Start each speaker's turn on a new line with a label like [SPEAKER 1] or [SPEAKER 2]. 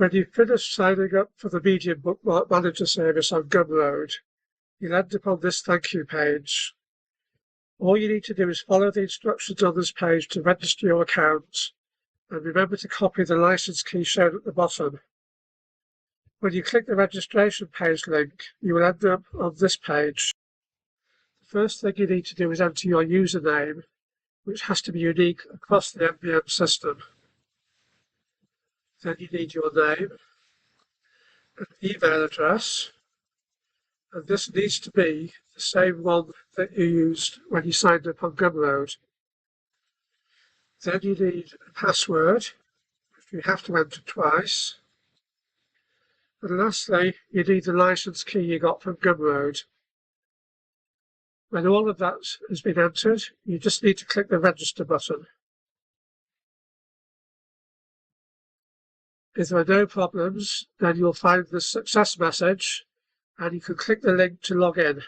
[SPEAKER 1] When you finish signing up for the Medium Bookmark Manager service on Gumroad, you'll end up on this thank you page. All you need to do is follow the instructions on this page to register your account, and remember to copy the license key shown at the bottom. When you click the registration page link, you will end up on this page. The first thing you need to do is enter your username, which has to be unique across the MBM system. Then you need your name, an email address, and this needs to be the same one that you used when you signed up on Gumroad. Then you need a password, which you have to enter twice. And lastly, you need the license key you got from Gumroad. When all of that has been entered, you just need to click the register button. If there are no problems, then you'll find the success message and you can click the link to log in.